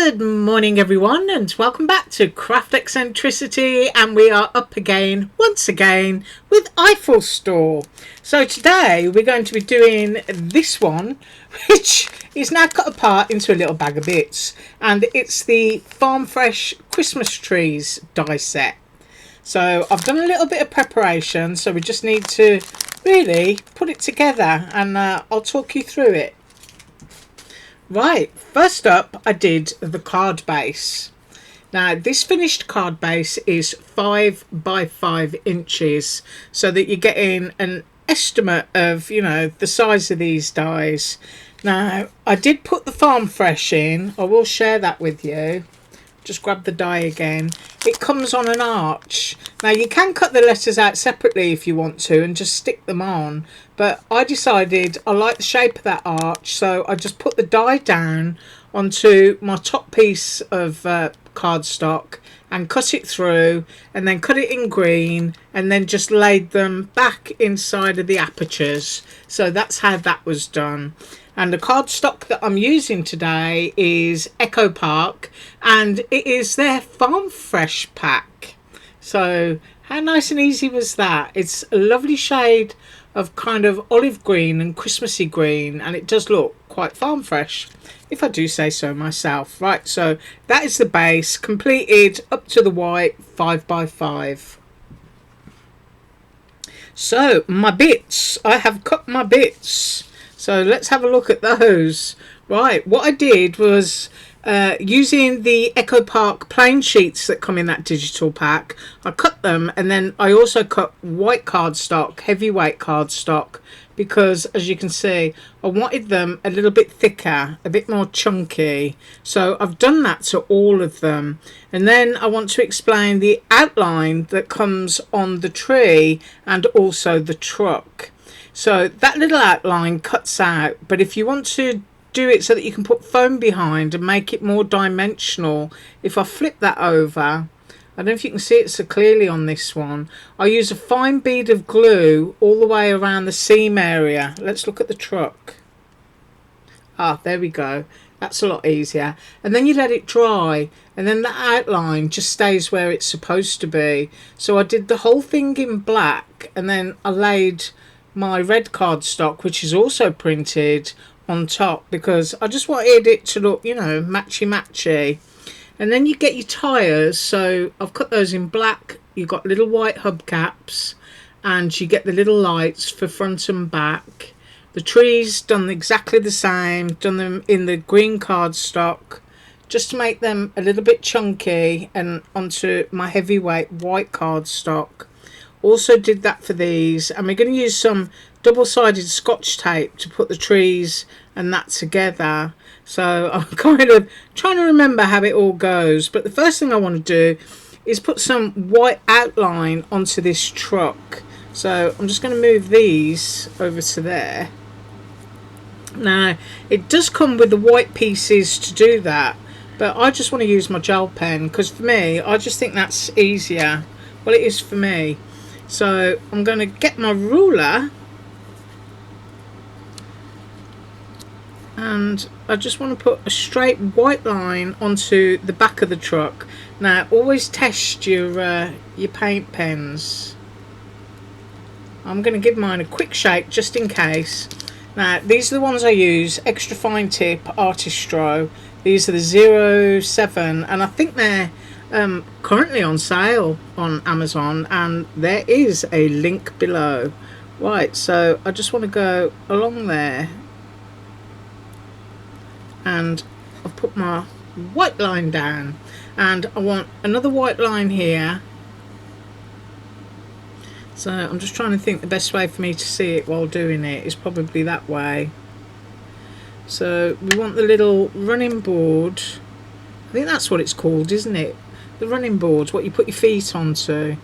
Good morning everyone, and welcome back to Craft Eccentricity, and we are up again once again with Eiffel store. So today we're going to be doing this one, which is now cut apart into a little bag of bits, and it's the Farm Fresh Christmas trees die set. So I've done a little bit of preparation, so we just need to really put it together, and I'll talk you through it. Right, first up I did the card base. Now this finished card base is 5 by 5 inches, so that you're getting an estimate of, you know, the size of these dies. Now I did put the Farm Fresh in, I will share that with you. Just grab the die again. It comes on an arch. Now you can cut the letters out separately if you want to and just stick them on, but I decided I like the shape of that arch, so I just put the die down onto my top piece of cardstock and cut it through, and then cut it in green, and then just laid them back inside of the apertures. So that's how that was done. And the cardstock that I'm using today is Echo Park, and it is their Farm Fresh pack. So how nice and easy was that? It's a lovely shade of kind of olive green and Christmassy green, and it does look quite farm fresh, if I do say so myself. Right, so that is the base completed up to the white 5 by 5. So my bits, I have cut my bits. So let's have a look at those. Right, what I did was using the Echo Park plain sheets that come in that digital pack, I cut them, and then I also cut white cardstock, heavyweight cardstock, because as you can see I wanted them a little bit thicker, a bit more chunky. So I've done that to all of them, and then I want to explain the outline that comes on the tree and also the truck. So that little outline cuts out, but if you want to do it so that you can put foam behind and make it more dimensional, if I flip that over, I don't know if you can see it so clearly on this one, I use a fine bead of glue all the way around the seam area. Let's look at the truck. Ah, there we go. That's a lot easier. And then you let it dry, and then the outline just stays where it's supposed to be. So I did the whole thing in black, and then I laid my red cardstock, which is also printed, on top, because I just wanted it to look, you know, matchy. And then you get your tyres. So I've cut those in black. You've got little white hubcaps, and you get the little lights for front and back. The trees done exactly the same, done them in the green cardstock just to make them a little bit chunky, and onto my heavyweight white cardstock. Also did that for these, and we're going to use some double-sided scotch tape to put the trees and that together. So I'm kind of trying to remember how it all goes, but the first thing I want to do is put some white outline onto this truck. So I'm just going to move these over to there. Now it does come with the white pieces to do that, but I just want to use my gel pen, because for me, I just think that's easier. Well, it is for me. So I'm going to get my ruler, and I just want to put a straight white line onto the back of the truck. Now always test your paint pens. I'm going to give mine a quick shake just in case. Now these are the ones I use, extra fine tip Artistro. These are the 07, and I think they're currently on sale on Amazon, and there is a link below. Right, so I just want to go along there, and I've put my white line down, and I want another white line here. So I'm just trying to think the best way for me to see it while doing it is probably that way. So we want the little running board, I think that's what it's called, isn't it? The running board, what you put your feet onto.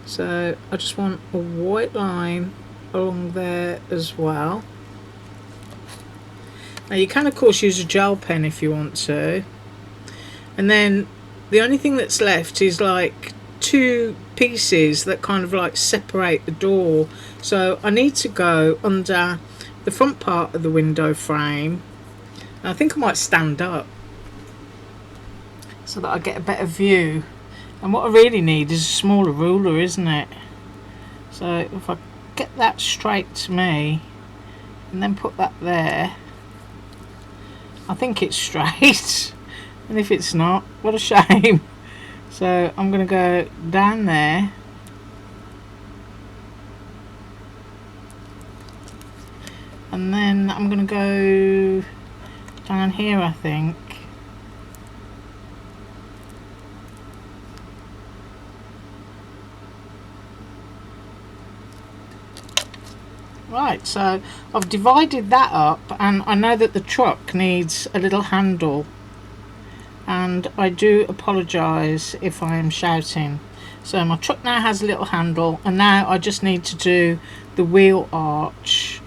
So I just want a white line along there as well. Now you can of course use a gel pen if you want to, and then the only thing that's left is like two pieces that kind of like separate the door. So I need to go under the front part of the window frame. I think I might stand up. so that I get a better view. And what I really need is a smaller ruler, isn't it? So if I get that straight to me and then put that there, I think it's straight. And if it's not, what a shame. So I'm going to go down there, and then I'm going to go down here, I think. Right, so I've divided that up, and I know that the truck needs a little handle, and I do apologise if I am shouting. So my truck now has a little handle, and now I just need to do the wheel arch.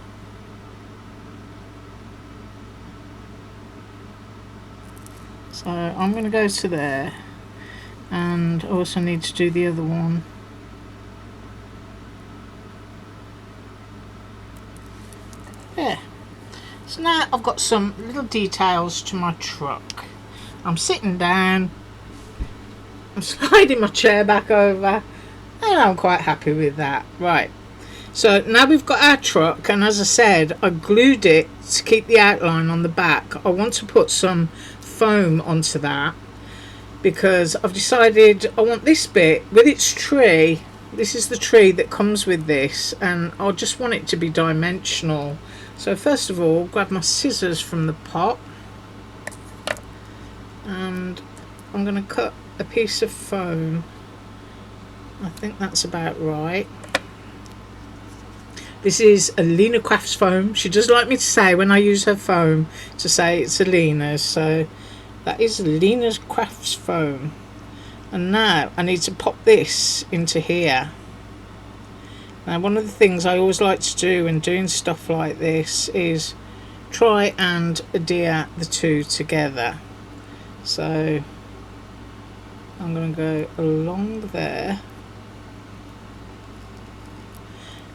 So I'm going to go to there, and I also need to do the other one. Yeah. So now I've got some little details to my truck. I'm sitting down, I'm sliding my chair back over, and I'm quite happy with that. Right, so now we've got our truck, and as I said, I glued it to keep the outline on the back. I want to put some foam onto that because I've decided I want this bit with its tree. This is the tree that comes with this, and I just want it to be dimensional. So first of all, grab my scissors from the pot, and I'm going to cut a piece of foam. I think that's about right. This is a Lena Crafts foam. She does like me to say when I use her foam to say it's a Lena's. So that is Lena's Crafts foam. And now I need to pop this into here. Now one of the things I always like to do when doing stuff like this is try and adhere the two together. So I'm going to go along there,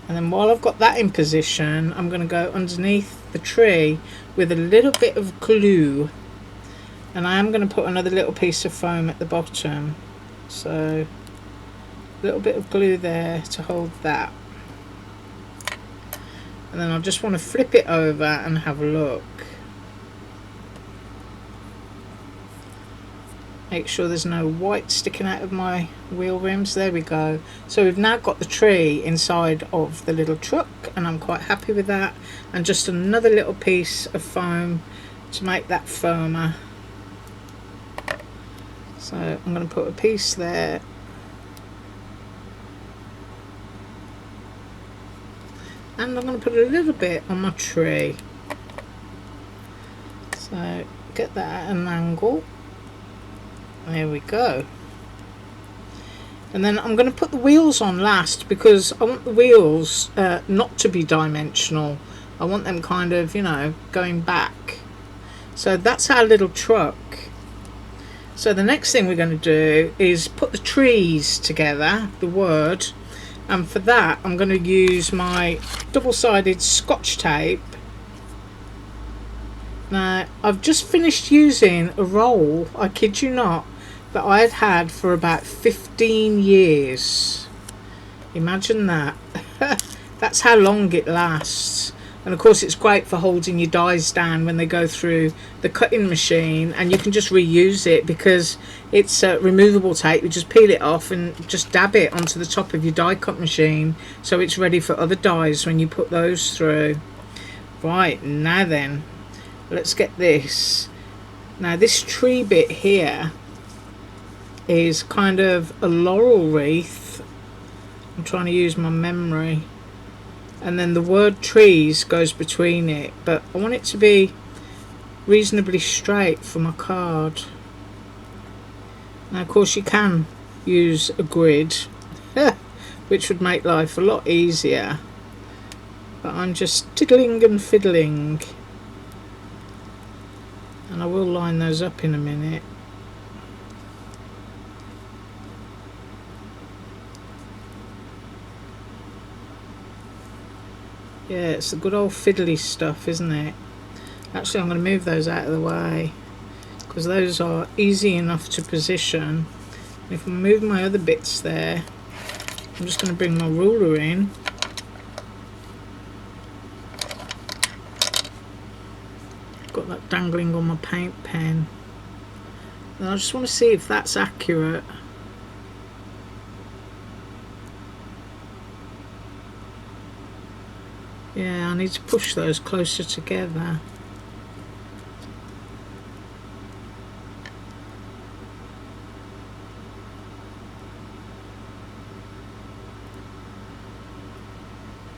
and then while I've got that in position, I'm going to go underneath the tree with a little bit of glue, and I am going to put another little piece of foam at the bottom. So a little bit of glue there to hold that, and then I just want to flip it over and have a look. Make sure there's no white sticking out of my wheel rims. There we go. So we've now got the tree inside of the little truck, and I'm quite happy with that. And just another little piece of foam to make that firmer. So I'm going to put a piece there. And I'm going to put a little bit on my tree. So get that at an angle. There we go. And then I'm going to put the wheels on last, because I want the wheels not to be dimensional. I want them kind of, you know, going back. So that's our little truck. So the next thing we're going to do is put the trees together, the word. And for that I'm going to use my double-sided Scotch tape. Now I've just finished using a roll, I kid you not, that I had for about 15 years. Imagine that. That's how long it lasts. And of course it's great for holding your dies down when they go through the cutting machine, and you can just reuse it because it's removable tape. You just peel it off and just dab it onto the top of your die cut machine, so it's ready for other dies when you put those through. Right, now then, let's get this. Now this tree bit here is kind of a laurel wreath. I'm trying to use my memory. And then the word trees goes between it, but I want it to be reasonably straight for my card. Now of course you can use a grid which would make life a lot easier, but I'm just tiddling and fiddling, and I will line those up in a minute. Yeah, it's the good old fiddly stuff, isn't it? Actually, I'm going to move those out of the way. because those are easy enough to position. If I move my other bits there, I'm just going to bring my ruler in. Got that dangling on my paint pen. And I just want to see if that's accurate. Yeah, I need to push those closer together.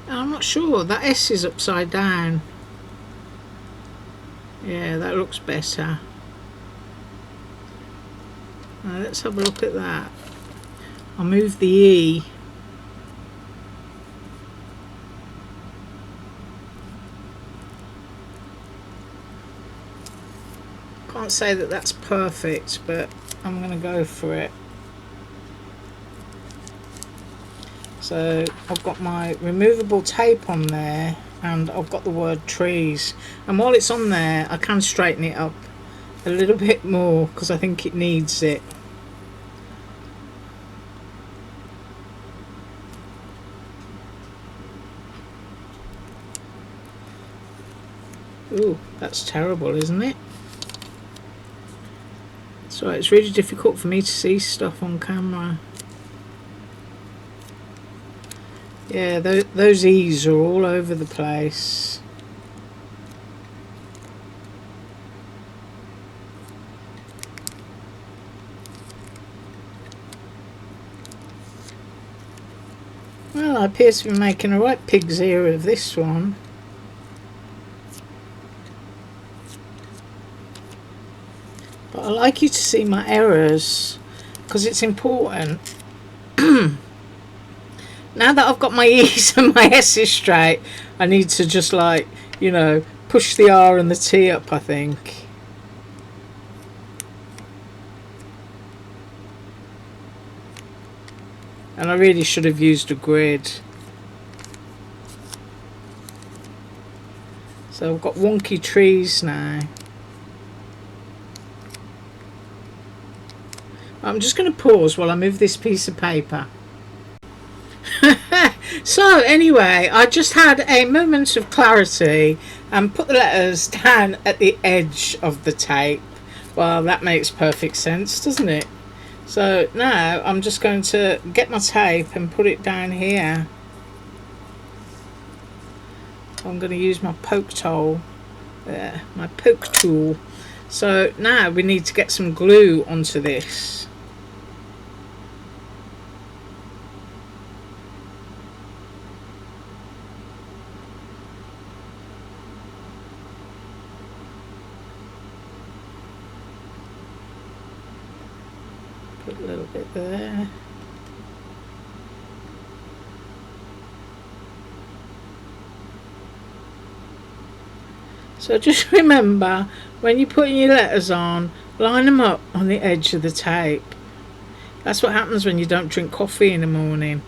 I'm not sure, that S is upside down. Yeah, that looks better. Now let's have a look at that. I'll move the E. Can't say that that's perfect, but I'm going to go for it. So I've got my removable tape on there, and I've got the word trees, and while it's on there I can straighten it up a little bit more because I think it needs it. Ooh, that's terrible, isn't it? So it's really difficult for me to see stuff on camera. Yeah, those E's are all over the place. Well, I appear to be making a right pig's ear of this one. But I like you to see my errors because it's important. Now that I've got my E's and my S's straight, I need to just, like, you know, push the R and the T up, I think. And I really should have used a grid. So I've got wonky trees now. I'm just going to pause while I move this piece of paper. So anyway, I just had a moment of clarity and put the letters down at the edge of the tape. Well, that makes perfect sense, doesn't it? So now I'm just going to get my tape and put it down here. I'm going to use my poke tool. There, my poke tool. So now we need to get some glue onto this. Put a little bit there. So just remember, when you're putting your letters on, line them up on the edge of the tape. That's what happens when you don't drink coffee in the morning.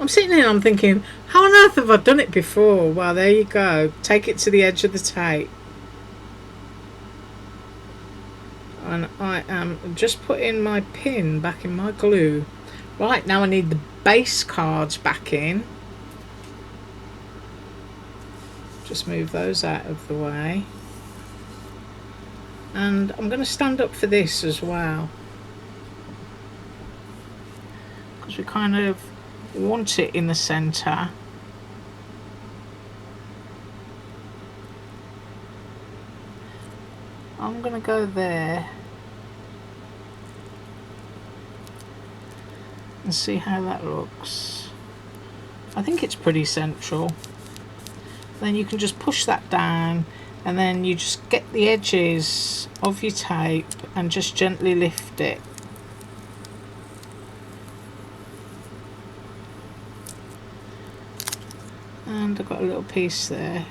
I'm sitting here and I'm thinking, how on earth have I done it before? Well, there you go. Take it to the edge of the tape. And I am just putting my pin back in my glue. Right, now I need the base cards back in. Just move those out of the way. And I'm going to stand up for this as well, because we kind of want it in the centre. I'm going to go there and see how that looks. I think it's pretty central. Then you can just push that down, and then you just get the edges of your tape and just gently lift it. And I've got a little piece there.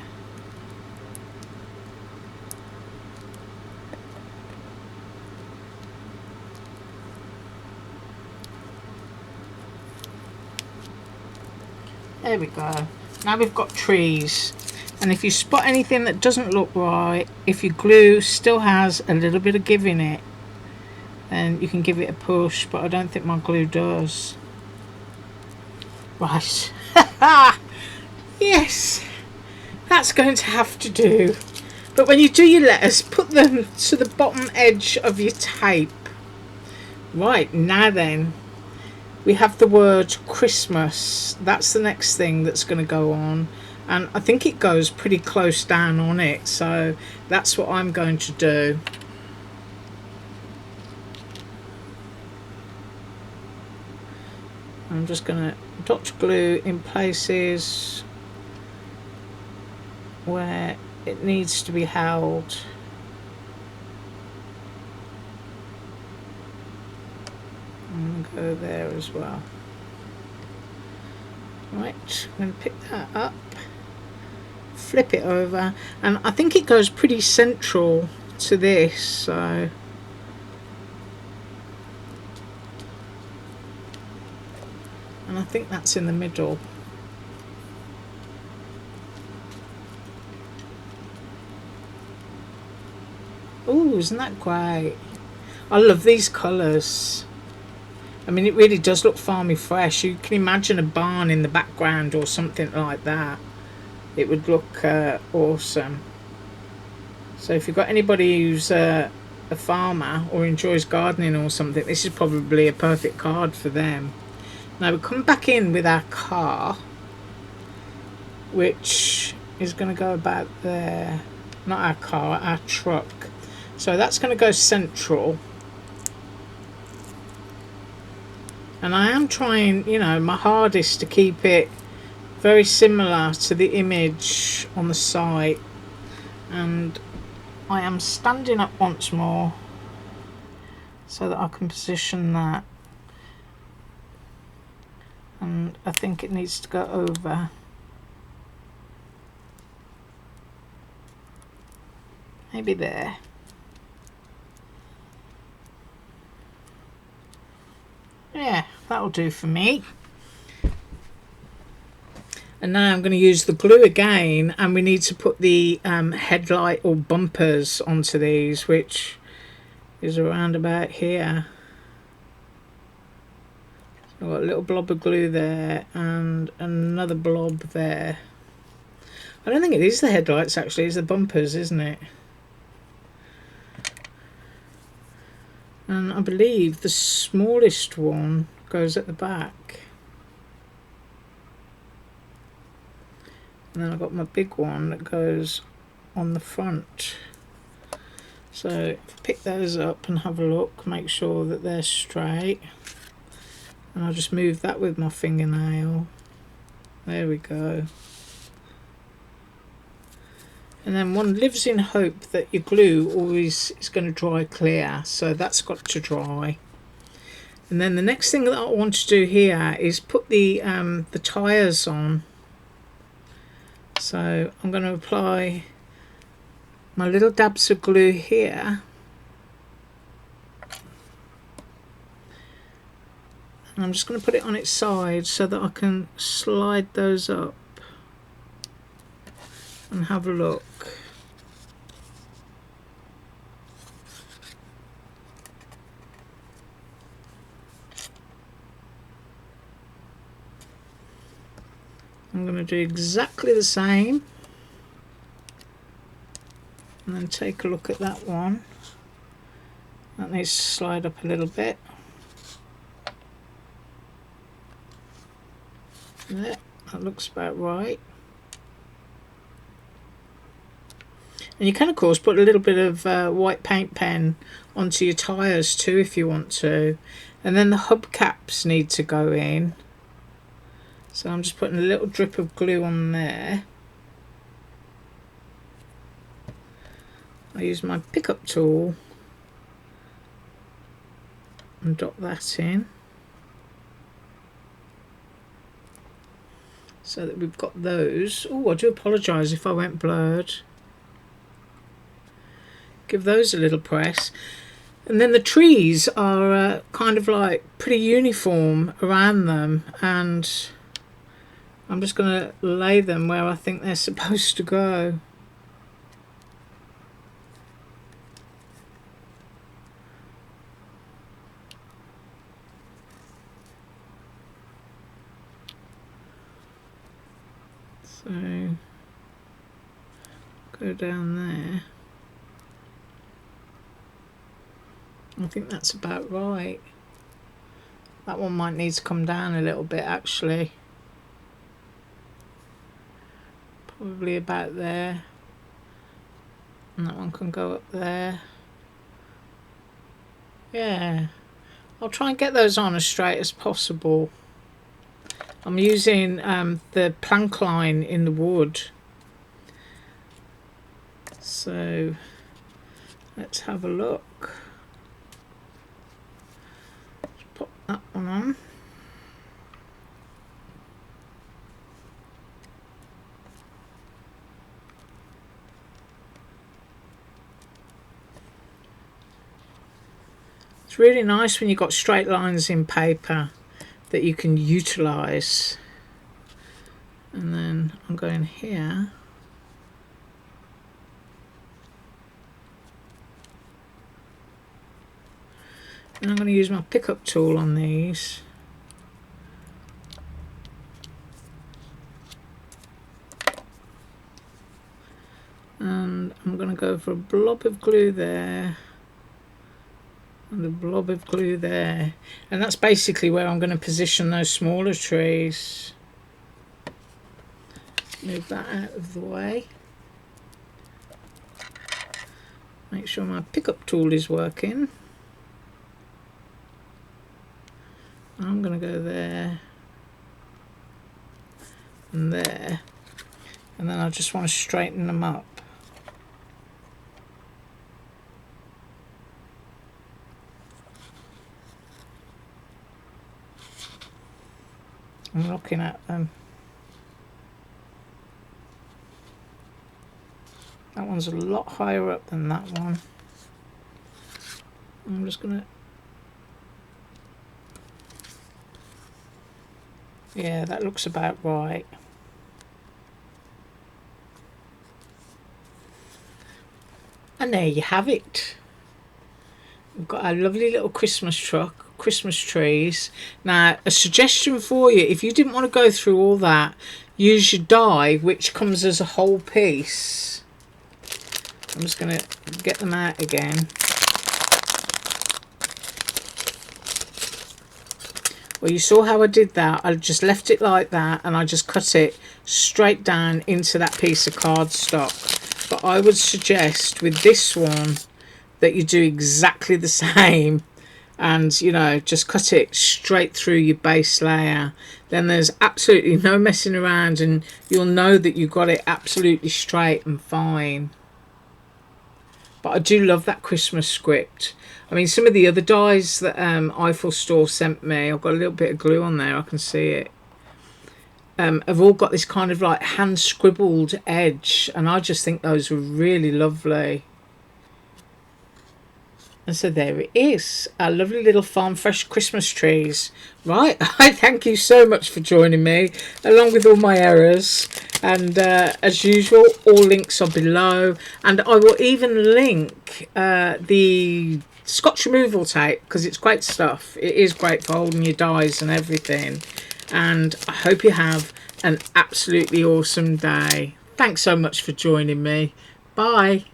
There we go. Now we've got trees. And if you spot anything that doesn't look right, if your glue still has a little bit of give in it, then you can give it a push, but I don't think my glue does. Right. Yes, that's going to have to do. But when you do your letters, put them to the bottom edge of your tape. Right, now then, we have the word Christmas. That's the next thing that's going to go on. And I think it goes pretty close down on it. So that's what I'm going to do. I'm just going to dot glue in places where it needs to be held. And go there as well. Right, I'm going to pick that up, flip it over, and I think it goes pretty central to this, so and I think that's in the middle. Oh, isn't that great? I love these colours. I mean, it really does look farmy fresh. You can imagine a barn in the background or something like that. It would look awesome. So if you've got anybody who's a farmer or enjoys gardening or something, this is probably a perfect card for them. Now we come back in with our car, which is going to go about there. Not our car, our truck. So that's going to go central. And I am trying, you know, my hardest to keep it very similar to the image on the site. And I am standing up once more so that I can position that. And I think it needs to go over. Maybe there. Yeah, that'll do for me. And now I'm going to use the glue again, and we need to put the headlight or bumpers onto these, which is around about here. So I've got a little blob of glue there and another blob there. I don't think it is the headlights actually, it's the bumpers, isn't it? And I believe the smallest one goes at the back. And then I've got my big one that goes on the front. So if I pick those up and have a look, make sure that they're straight. And I'll just move that with my fingernail. There we go. And then one lives in hope that your glue always is going to dry clear, so that's got to dry. And then the next thing that I want to do here is put the tyres on. So I'm going to apply my little dabs of glue here. And I'm just going to put it on its side so that I can slide those up and have a look. I'm going to do exactly the same and then take a look at that one. That needs to slide up a little bit. There, that looks about right. And you can of course put a little bit of white paint pen onto your tyres too if you want to. And then the hubcaps need to go in. So I'm just putting a little drip of glue on there. I use my pickup tool and dot that in. So that we've got those. Oh, I do apologise if I went blurred. Give those a little press. And then the trees are kind of like pretty uniform around them, and I'm just going to lay them where I think they're supposed to go. So go down there. I think that's about right. That one might need to come down a little bit actually. Probably about there. And that one can go up there. Yeah. I'll try and get those on as straight as possible. I'm using the plank line in the wood. So let's have a look. Let's pop that one on. It's really nice when you've got straight lines in paper that you can utilize. And then I'm going here. And I'm going to use my pickup tool on these. And I'm going to go for a blob of glue there. And a blob of glue there. And that's basically where I'm going to position those smaller trees. Move that out of the way. Make sure my pickup tool is working. I'm going to go there and there, and then I just want to straighten them up. I'm looking at them. That one's a lot higher up than that one. I'm just going to... Yeah, that looks about right. And there you have it. We've got our lovely little Christmas truck, Christmas trees. Now, a suggestion for you, if you didn't want to go through all that, use your die, which comes as a whole piece. I'm just going to get them out again. Well, you saw how I did that. I just left it like that and I just cut it straight down into that piece of cardstock. But I would suggest with this one that you do exactly the same and, you know, just cut it straight through your base layer. Then there's absolutely no messing around and you'll know that you got it absolutely straight and fine. But I do love that Christmas script. I mean, some of the other dies that Eiffel store sent me, I've got a little bit of glue on there, I can see it, have all got this kind of like hand scribbled edge, and I just think those were really lovely. And so there it is, our lovely little farm fresh Christmas trees. Right, I thank you so much for joining me, along with all my errors. And as usual, all links are below. And I will even link the Scotch removal tape, because it's great stuff. It is great for holding your dies and everything. And I hope you have an absolutely awesome day. Thanks so much for joining me. Bye.